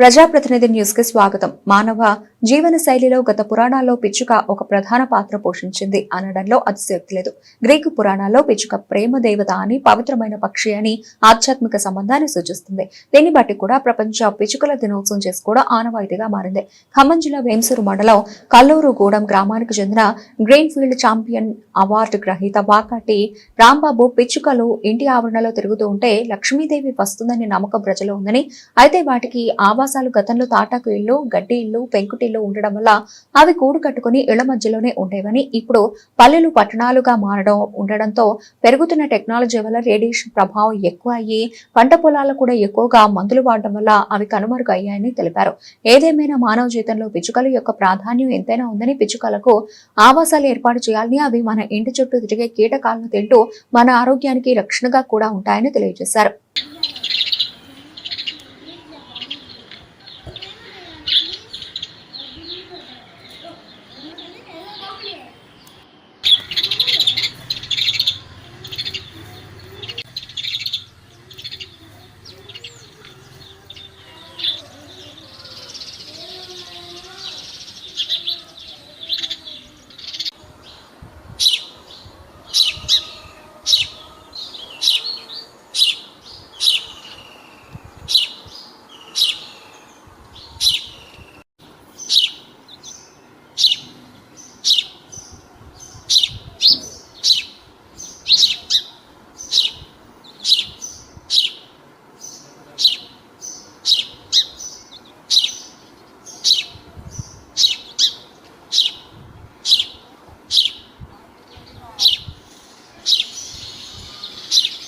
ప్రజాప్రతినిధి న్యూస్ కి స్వాగతం. మానవ జీవన శైలిలో గత పురాణాల్లో పిచ్చుక ఒక ప్రధాన పాత్ర పోషించింది అనడంలో అతిశయోక్తి లేదు. గ్రీకు పురాణాల్లో పిచ్చుక ప్రేమ దేవత అని, పవిత్రమైన పక్షి అని ఆధ్యాత్మిక సంబంధాన్ని సూచిస్తుంది. దీన్ని బట్టి కూడా ప్రపంచ పిచ్చుకల దినోత్సవం చేసుకోవడం ఆనవాయితీగా మారింది. ఖమ్మం జిల్లా వేంసూరు మండలం కల్లూరుగూడెం గ్రామానికి చెందిన గ్రీన్ ఫీల్డ్ ఛాంపియన్ అవార్డు గ్రహీత వాకాటి రాంబాబు పిచ్చుకలు ఇంటి ఆవరణలో తిరుగుతూ ఉంటే లక్ష్మీదేవి వస్తుందని నమ్మకం ప్రజలు ఉందని, అయితే వాటికి ఆవాసాలు గతంలో తాటాకు ఇళ్లు, గడ్డి ఇళ్లు, పెంకుటిల్లు ఉండడం వల్ల అవి కూడు కట్టుకుని ఇళ్ల మధ్యలోనే ఉండేవని, ఇప్పుడు పల్లెలు పట్టణాలుగా ఉండడంతో పెరుగుతున్న టెక్నాలజీ వల్ల రేడియేషన్ ప్రభావం ఎక్కువ అయ్యి పంట పొలాలు కూడా ఎక్కువగా మందులు వాడడం వల్ల అవి కనుమరుగు అయ్యాయని తెలిపారు. ఏదేమైనా మానవ జీవితంలో పిచ్చుకల యొక్క ప్రాధాన్యం ఎంతైనా ఉందని, పిచ్చుకలకు ఆవాసాలు ఏర్పాటు చేయాలని, అవి మన ఇంటి చుట్టూ తిరిగే కీటకాలను తింటూ మన ఆరోగ్యానికి రక్షణగా కూడా ఉంటాయని తెలియజేశారు.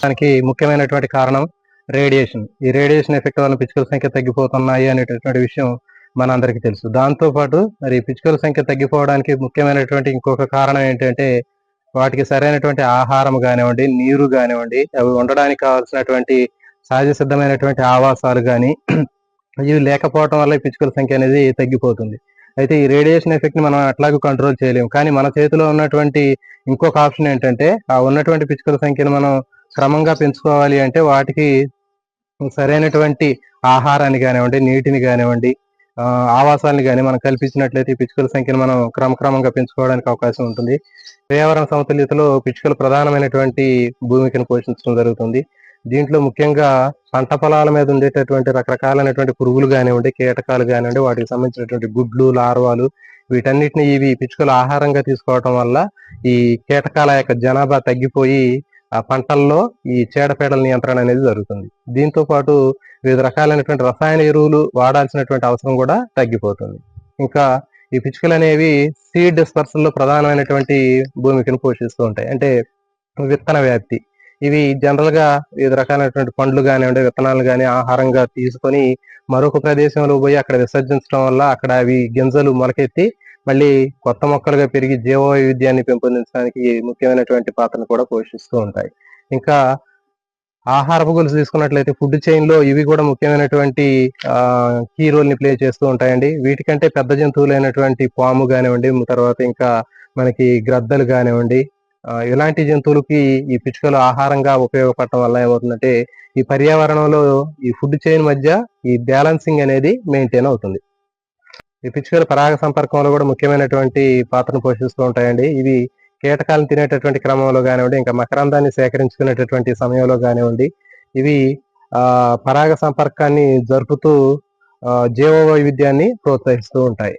దానికి ముఖ్యమైనటువంటి కారణం రేడియేషన్. ఈ రేడియేషన్ ఎఫెక్ట్ వల్ల పిచ్చుకల సంఖ్య తగ్గిపోతున్నాయి అనేటటువంటి విషయం మనందరికీ తెలుసు. దాంతో పాటు మరి పిచ్చుకల సంఖ్య తగ్గిపోవడానికి ముఖ్యమైనటువంటి ఇంకొక కారణం ఏంటంటే, వాటికి సరైనటువంటి ఆహారం కానివ్వండి, నీరు కానివ్వండి, అవి ఉండడానికి కావాల్సినటువంటి సహజ సిద్ధమైనటువంటి ఆవాసాలు కానీ ఇవి లేకపోవడం వల్ల ఈ పిచ్చుకల సంఖ్య అనేది తగ్గిపోతుంది. అయితే ఈ రేడియేషన్ ఎఫెక్ట్ ని మనం అట్లాగే కంట్రోల్ చేయలేము. కానీ మన చేతిలో ఉన్నటువంటి ఇంకొక ఆప్షన్ ఏంటంటే, ఆ ఉన్నటువంటి పిచ్చుకల సంఖ్యను మనం క్రమంగా పెంచుకోవాలి అంటే వాటికి సరైనటువంటి ఆహారాన్ని కానివ్వండి, నీటిని కానివ్వండి, ఆవాసాలను కానీ మనం కల్పించినట్లయితే పిచ్చుకల సంఖ్యను మనం క్రమక్రమంగా పెంచుకోవడానికి అవకాశం ఉంటుంది. పర్యావరణ సమతుల్యతలో పిచ్చుకలు ప్రధానమైనటువంటి భూమికను పోషించడం జరుగుతుంది. దీంట్లో ముఖ్యంగా పంట పొలాల మీద ఉండేటటువంటి రకరకాలైనటువంటి పురుగులు కానివ్వండి, కీటకాలు కానివ్వండి, వాటికి సంబంధించినటువంటి గుడ్లు, లార్వాలు, వీటన్నిటిని ఇవి పిచ్చుకలు ఆహారంగా తీసుకోవటం వల్ల ఈ కీటకాల యొక్క జనాభా తగ్గిపోయి ఆ పంటల్లో ఈ చీడపీడల నియంత్రణ అనేది జరుగుతుంది. దీంతో పాటు వివిధ రకాలైనటువంటి రసాయన ఎరువులు వాడాల్సినటువంటి అవసరం కూడా తగ్గిపోతుంది. ఇంకా ఈ పిచ్చుకలు అనేవి సీడ్ డిస్పర్సల్ లో ప్రధానమైనటువంటి భూమికను పోషిస్తూ ఉంటాయి. అంటే విత్తన వ్యాప్తి. ఇవి జనరల్ గా వివిధ రకాలైనటువంటి పండ్లు కానివ్వండి, విత్తనాలు కానీ ఆహారంగా తీసుకొని మరొక ప్రదేశంలో పోయి అక్కడ విసర్జించడం వల్ల అక్కడ అవి గింజలు మొలకెత్తి మళ్ళీ కొత్త మొక్కలుగా పెరిగి జీవ వైవిధ్యాన్ని పెంపొందించడానికి ముఖ్యమైనటువంటి పాత్రను కూడా పోషిస్తూ ఉంటాయి. ఇంకా ఆహారపు గొలుసు తీసుకున్నట్లయితే ఫుడ్ చైన్ లో ఇవి కూడా ముఖ్యమైనటువంటి కీ రోల్ ని ప్లే చేస్తూ ఉంటాయండి. వీటికంటే పెద్ద జంతువులైనటువంటి పాము కానివ్వండి, తర్వాత ఇంకా మనకి గ్రద్దలు కానివ్వండి, ఇలాంటి జంతువులకి ఈ పిచ్చుకలు ఆహారంగా ఉపయోగపడటం వల్ల ఏమవుతుందంటే, ఈ పర్యావరణంలో ఈ ఫుడ్ చైన్ మధ్య ఈ బ్యాలెన్సింగ్ అనేది మెయింటైన్ అవుతుంది. ఈ పిచ్చుకలు పరాగ సంపర్కంలో కూడా ముఖ్యమైనటువంటి పాత్రను పోషిస్తూ ఉంటాయండి. ఇవి కీటకాలను తినేటటువంటి క్రమంలో కానివ్వండి, ఇంకా మకరందాన్ని సేకరించుకునేటటువంటి సమయంలో కానివ్వండి, ఇవి పరాగ సంపర్కాన్ని జరుపుతూ జీవ వైవిధ్యాన్ని ప్రోత్సహిస్తూ ఉంటాయి.